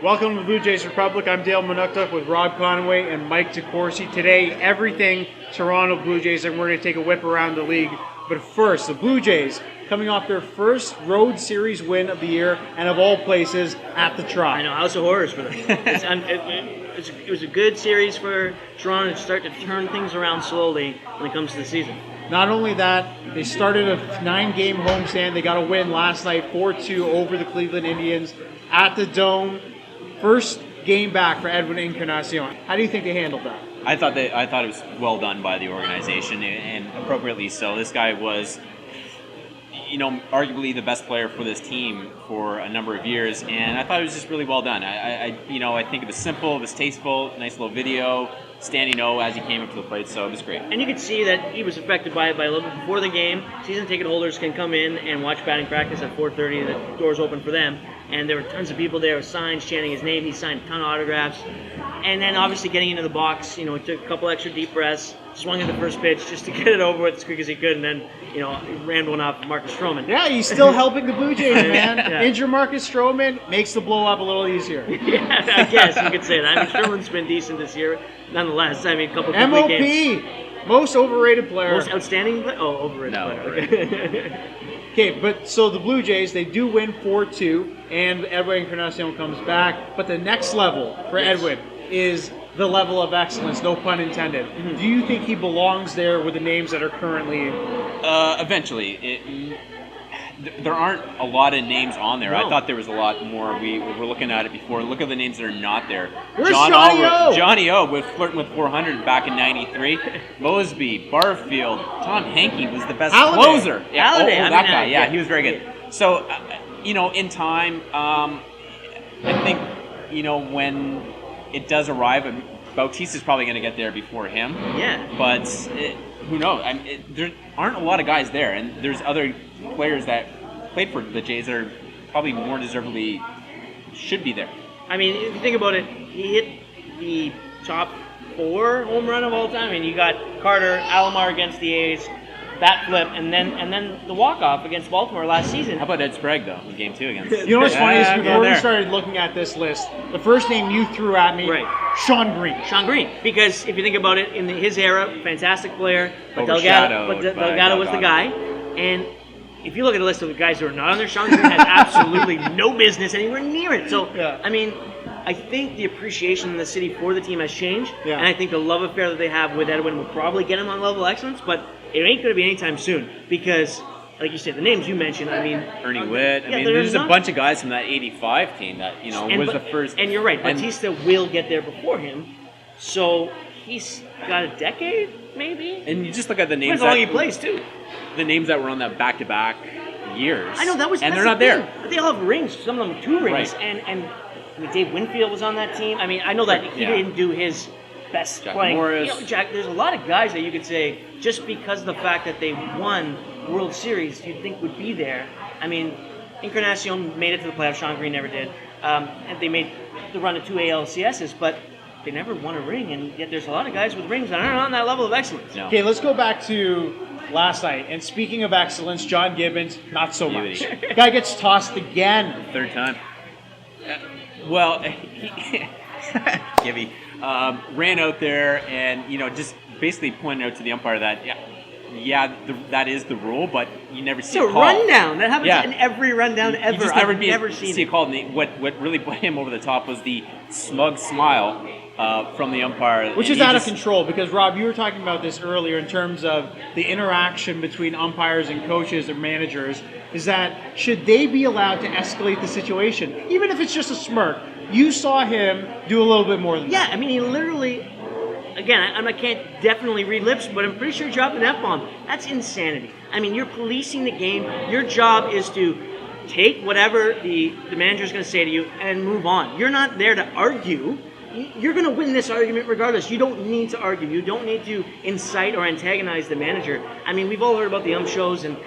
Welcome to Blue Jays Republic. I'm Dale Manuktuk with Rob Conway and Mike DeCourcy. Today, everything Toronto Blue Jays, and we're going to take a whip around the league. But first, the Blue Jays coming off their first road series win of the year, and of all places, at the Trop. I know, House of Horrors for them. It was a good series for Toronto to start to turn things around slowly when it comes to the season. Not only that, they started a 9-game homestand. They got a win last night, 4-2 over the Cleveland Indians at the Dome. First game back for Edwin Encarnacion. How do you think they handled that? I thought it was well done by the organization, and appropriately so. This guy was, arguably the best player for this team for a number of years, and I thought it was just really well done. I think it was simple, it was tasteful, nice little video, standing O as he came up to the plate, so it was great. And you could see that he was affected by it by a little bit before the game. Season ticket holders can come in and watch batting practice at 4:30. The doors open for them, and there were tons of people there with signs chanting his name. He signed a ton of autographs. And then obviously getting into the box, he took a couple extra deep breaths, swung at the first pitch just to get it over with as quick as he could, and then, he ran one off Marcus Stroman. Yeah, he's still helping the Blue Jays, man. Yeah. Injure Marcus Stroman makes the blow up a little easier. Yeah, I guess you could say that. Stroman's been decent this year, nonetheless. a couple of MOP, games. most overrated player. Most outstanding player? Oh, overrated player. Okay, but so the Blue Jays, they do win 4-2, and Edwin Encarnacion comes back. But the next level for Edwin is the level of excellence, no pun intended. Mm-hmm. Do you think he belongs there with the names that are currently? Eventually. There aren't a lot of names on there. No. I thought there was a lot more. We were looking at it before. Look at the names that are not there. Where's Johnny O? Johnny O with flirting with 400 back in '93. Mosby, Barfield, Tom Hankey was the best closer. Yeah, that guy. Yeah, he was very good. So, in time, I think, when it does arrive, Bautista's probably going to get there before him. Yeah. But who knows? There aren't a lot of guys there, and there's other players that played for the Jays that are probably more deservedly should be there. If you think about it, he hit the top 4 home run of all time. You got Carter, Alomar against the A's, bat flip, and then the walk-off against Baltimore last season. How about Ed Sprague, though, in Game 2 against... You know what's funny is before we started looking at this list, the first name you threw at me, Sean Green. Sean Green, because if you think about it, in his era, fantastic player, but Delgado was the guy. And if you look at the list of the guys who are not on there, Sean Green has absolutely no business anywhere near it. So, I think the appreciation in the city for the team has changed, and I think the love affair that they have with Edwin will probably get him on level of excellence, but it ain't going to be anytime soon because, like you said, the names you mentioned, Ernie Witt. There's a bunch of guys from that 85 team that, was the first. And you're right, Bautista will get there before him, so he's got a decade, maybe? And you just look at the names. Depends how long he plays, too. The names that were on that back-to-back years. I know, and they're not there. But they all have rings, some of them 2 rings, Right. and Dave Winfield was on that team. I know that he didn't do his best Jack playing. Morris. There's a lot of guys that you could say, just because of the fact that they won World Series, you'd think would be there. Encarnacion made it to the playoffs. Sean Green never did. And they made the run to 2 ALCSs, but they never won a ring, and yet there's a lot of guys with rings that aren't on that level of excellence. No. Okay, let's go back to last night. And speaking of excellence, John Gibbons, not so much. Guy gets tossed again. Third time. Gibby ran out there and, just basically pointed out to the umpire that, that is the rule, but you never see a call. Rundown. That happens in every rundown ever. You just I've never seen a call. And what really put him over the top was the smug smile from the umpire. Which is out of control because, Rob, you were talking about this earlier in terms of the interaction between umpires and coaches and managers, is that should they be allowed to escalate the situation? Even if it's just a smirk. You saw him do a little bit more than that. He literally, again, I can't definitely read lips, but I'm pretty sure he dropped an F-bomb. That's insanity. You're policing the game. Your job is to take whatever the manager is going to say to you and move on. You're not there to argue. You're going to win this argument regardless. You don't need to argue. You don't need to incite or antagonize the manager. We've all heard about the shows, and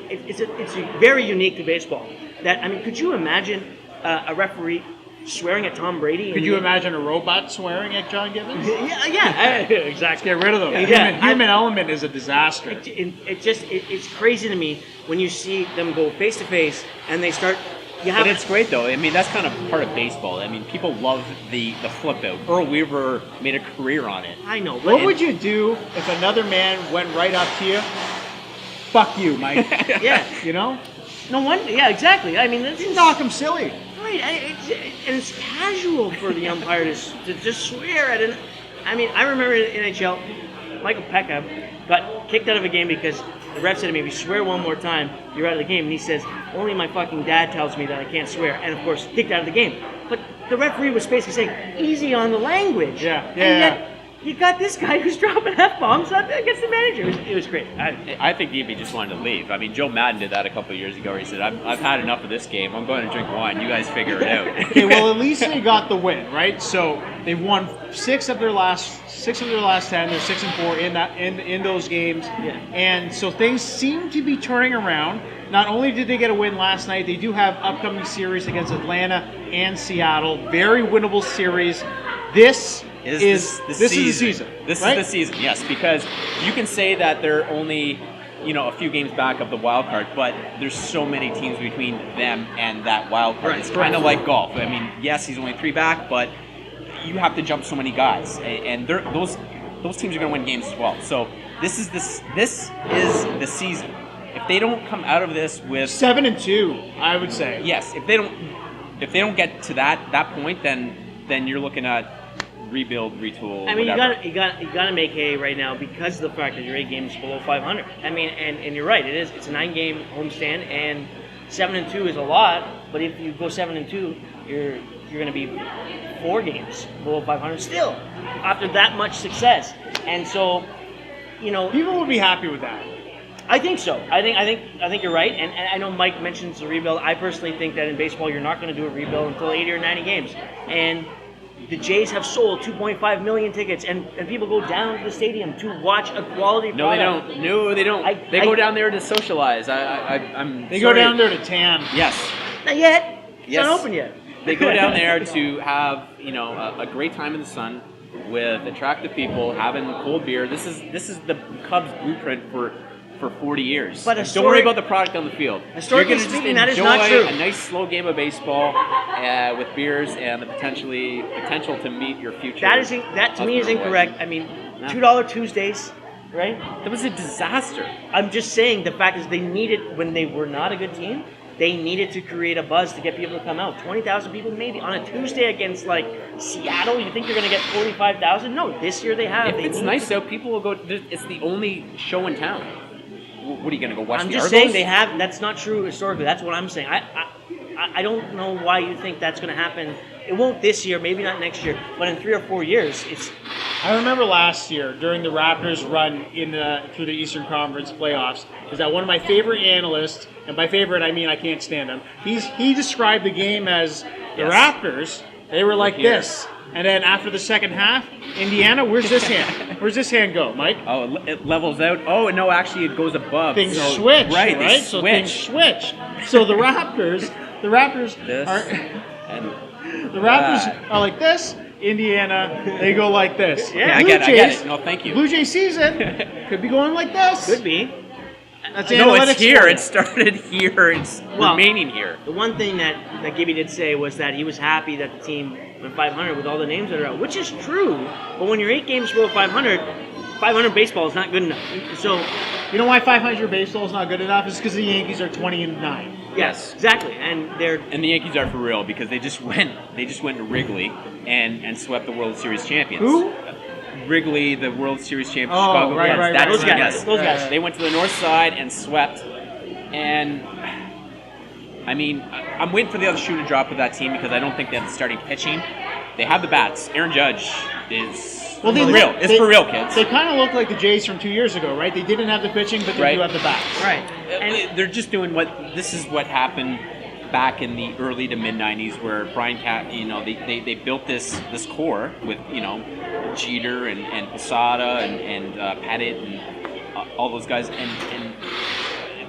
it's very unique to baseball. Could you imagine a referee swearing at Tom Brady? Could you imagine a robot swearing at John Gibbons? Exactly. Get rid of them. Human element is a disaster. It's crazy to me when you see them go face to face and they start you have But it's great though. I mean, that's kind of part of baseball. I mean, people love the flip out. Earl Weaver made a career on it. I know. What would you do if another man went right up to you? Fuck you, Mike. Yeah. You know? No wonder. Yeah, exactly. I mean, You knock him silly. right. And it's casual for the umpire to just swear at an. I mean, I remember in NHL, Michael Pekka got kicked out of a game because the ref said to me, "If you swear one more time, you're out of the game." And he says, "Only my fucking dad tells me that I can't swear." And of course, kicked out of the game. But the referee was basically saying, "Easy on the language." Yeah, And yeah. yet, you got this guy who's dropping F-bombs against the manager. It was great. I think DB just wanted to leave. I mean, Joe Madden did that a couple of years ago. Where he said, "I've had enough of this game. I'm going to drink wine. You guys figure it out." Okay, well at least they got the win, right? So they've won six of their last 10. They're 6-4 in those games, Yeah. and so things seem to be turning around. Not only did they get a win last night, they do have upcoming series against Atlanta and Seattle. Very winnable series. This is the season. This right? is the season, yes, because you can say that they're only, a few games back of the wild card, but there's so many teams between them and that wild card. Right, It's kind of like golf. I mean, yes, he's only 3 back, but you have to jump so many guys, and those teams are going to win games as well. So this is the season. If they don't come out of this with 7-2, I would say. yes, if they don't get to that point, then you're looking at rebuild, retool. I mean, whatever. you got to make hay right now because of the fact that you're 8 games below 500. I mean, and you're right. It's a 9-game homestand, and 7-2 is a lot. But if you go 7-2, you're going to be 4 games below 500 still after that much success. And so, People would be happy with that. I think so. I think you're right. And I know Mike mentions the rebuild. I personally think that in baseball, you're not going to do a rebuild until 80 or 90 games. And the Jays have sold 2.5 million tickets, and people go down to the stadium to watch a quality No, they product. don't. No, they don't. They go down there to socialize. I'm. They go down there to tan. Yes. Not yet. It's Yes. not open yet. They go down there to have a great time in the sun with attractive people, having cold beer. This is the Cubs blueprint for 40 years. But Don't worry about the product on the field. Historically You're gonna just speaking, that is not enjoy true. a nice slow game of baseball with beers and the potential to meet your future. That to me is husband or incorrect. wife. I mean, No. $2 Tuesdays, right? That was a disaster. I'm just saying the fact is they needed, when they were not a good team, they needed to create a buzz to get people to come out. 20,000 people maybe on a Tuesday against like Seattle. You think you're going to get 45,000? No, this year they have. If They it's need nice to. out, people will go. It's the only show in town. What are you going to go watch? I'm the just Argos? saying they have. That's not true historically. That's what I'm saying. I don't know why you think that's going to happen. It won't this year, maybe not next year, but in 3 or 4 years, it's. I remember last year during the Raptors' run through the Eastern Conference playoffs, is that one of my favorite analysts, and by favorite I mean I can't stand him. He described the game as the Yes. Raptors. They were like Here. this, and then after the second half, Indiana, where's this hand? Where's this hand go, Mike? Oh, it levels out. Oh no, actually it goes above. Things So- switch, Right? They So switch. things switch. So the Raptors This are. and The Raptors are like this. Indiana, they go like this. Yeah, I Blue get it. Jays, No, thank you. Blue Jay season could be going like this. Could be. That's No, analytics it's here. for you. It started here. It's Well- remaining here. The one thing that Gibby did say was that he was happy that the team went 500 with all the names that are out, which is true. But when you're 8 games below 500 baseball is not good enough. So, You know why 500 baseball is not good enough? It's because the Yankees are 20-9. yes, exactly. And they're And the Yankees are for real because they just went to Wrigley and swept the World Series champions. Who? Wrigley, the World Series champion, Oh, Chicago right, Cubs. right, That's right, those the guys. guys. Those guys. They went to the north side and swept. And I mean, I'm waiting for the other shoe to drop with that team because I don't think they have the starting pitching. They have the bats. Aaron Judge is for real. It's for real, kids. They kind of look like the Jays from 2 years ago, right? They didn't have the pitching, but they Right. do have the bats. right. And they're just doing this is what happened back in the early to mid 90s where Brian Cat, they built this core with, Jeter and Posada and Pettit and all those guys. And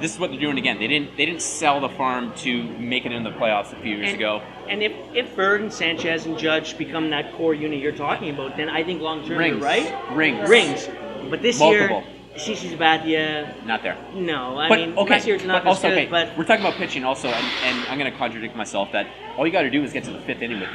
this is what they're doing again. They didn't sell the farm to make it in the playoffs a few years ago. And if Bird and Sanchez and Judge become that core unit you're talking about, then I think long term you're Rings. right. Rings. Rings. But this Multiple. year, CC Sabathia, Not there. no. I But mean, okay, last year it's not but as also good, okay. but We're talking about pitching also, and I'm going to contradict myself that all you got to do is get to the fifth inning with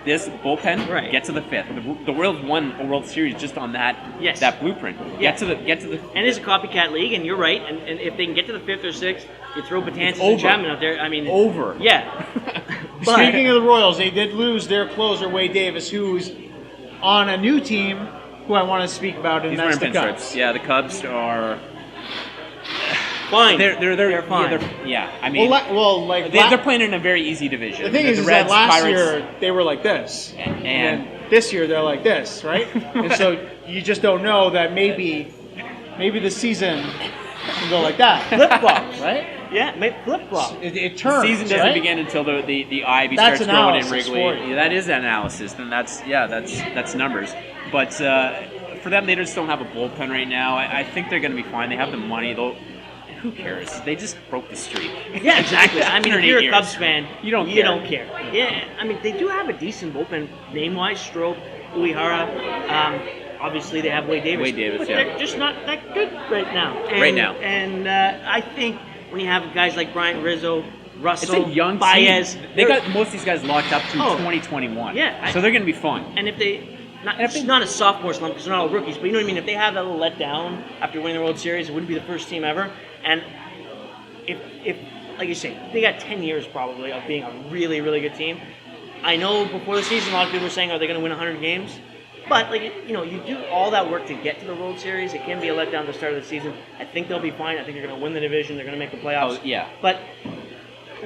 this bullpen. Right. Get to the fifth. The Royals won a World Series just on that Yes. that blueprint. Yeah. Get to the. and it's a copycat league, and you're right. And if they can get to the fifth or sixth, you throw Betances over. and Chapman out there. I mean, Over. Yeah. But- Speaking of the Royals, they did lose their closer, Wade Davis, who's on a new team who I want to speak about, and He's that's wearing the pinstripes. Cubs. Yeah, the Cubs are. fine. They're fine. I mean, they're playing in a very easy division. the thing is the that Reds, last Pirates, year they were like this, And- then this year they're like this, right? And so you just don't know that maybe the season can go like that, Flip flops, right? Yeah, make flip flop. It turns. The season doesn't right? begin until the Ivy That's starts growing in analysis Wrigley. for you. Yeah, that is analysis, and that's numbers. But for them, they just don't have a bullpen right now. I think they're going to be fine. They have the money. Who cares? They just broke the streak. Yeah, exactly. I mean, if 38 you're a years. Cubs fan, You don't care. Yeah, I mean, they do have a decent bullpen name-wise. Strope, Uehara. Obviously, they have Wade Davis. Wade Davis, but yeah. they're just not that good right now. And, Right now. And I think when you have guys like Bryant Rizzo, It's Russell, a young Baez, team. They they're- got most of these guys locked up to Oh. 2021. Yeah, so they're going to be fun. And if they, it's not a sophomore slump because they're not all rookies, but you know what I mean? If they have that little letdown after winning the World Series, it wouldn't be the first team ever. And if like you say, they got 10 years probably of being a really, really good team. I know before the season, a lot of people were saying, are they going to win 100 games? But, like, you know, you do all that work to get to the World Series. It can be a letdown at the start of the season. I think they'll be fine. I think they're going to win the division. They're going to make the playoffs. Oh, yeah. But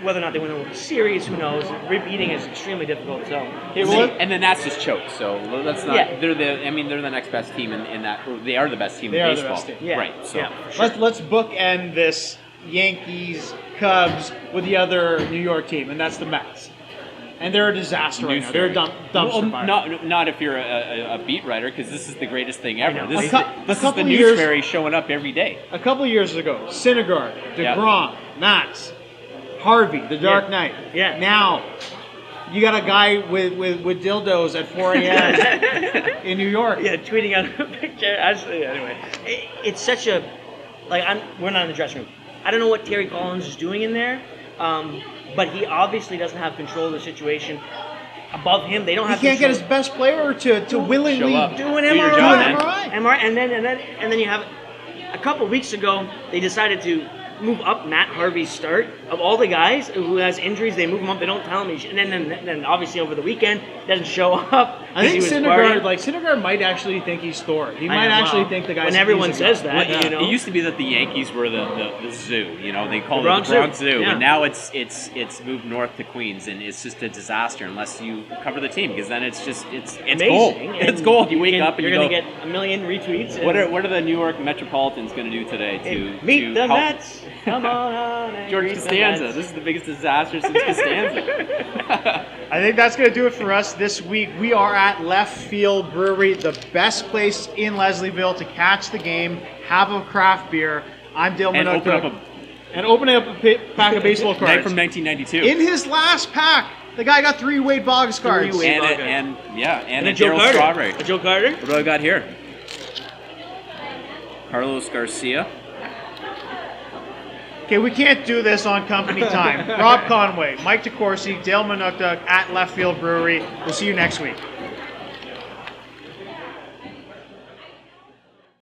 whether or not they win the World Series, who knows? Repeating is extremely difficult. So, And then that's just choked. So that's not. Yeah. They're the next best team in that. Or they are the best team They in are the baseball. best team. yeah, Right. So yeah, for sure. Let's bookend this Yankees Cubs with the other New York team, and that's the Mets. And they're a disaster right now. They're a dumpster fire. Not if you're a beat writer, because this is the greatest thing ever. know. This is A the couple news years- fairy showing up every day. A couple of years ago, Syndergaard, Yeah. DeGrom, Nats, Harvey, the Dark Yeah. Knight. Yeah. Now, you got a guy with dildos at 4 a.m. in New York. Yeah, tweeting out a picture. Anyway, it's such a we're not in the dressing room. I don't know what Terry Collins is doing in there, but he obviously doesn't have control of the situation. Above him, they don't He have. can't get his control. best player to willingly Show up. Do an Do your MRI. job, man. MRI. And then you have a couple weeks ago they decided to move up Matt Harvey's start of all the guys who has injuries. They move him up. They don't tell him. And then obviously over the weekend doesn't show up. I think Syndergaard might actually think he's Thor. He might actually think the guy's when everyone music says guy. that, you know. It used to be that the Yankees were the zoo. You know, they called The it the Bronx Zoo, yeah. and now it's moved north to Queens, and it's just a disaster unless you cover the team, because then it's Amazing. gold. And It's gold. You wake up and you're you going go, to get a million retweets. And what are the New York Metropolitans going to do today to meet the help Mets? Come on. and George meet the Costanza? Mets. This is the biggest disaster since Costanza. I think that's going to do it for us this week. We are at Left Field Brewery, the best place in Leslieville to catch the game, have a craft beer. I'm Dale And open up Minota. And opening up a pack of baseball Night cards. from 1992. In his last pack, the guy got 3 Wade Boggs cards. Wade- and a Joe Darryl Carter. Strawberry. A Joe Carter? What do I got here? Carlos Garcia. Okay, we can't do this on company time. Rob Conway, Mike DeCourcy, Dale Minota at Left Field Brewery. We'll see you next week.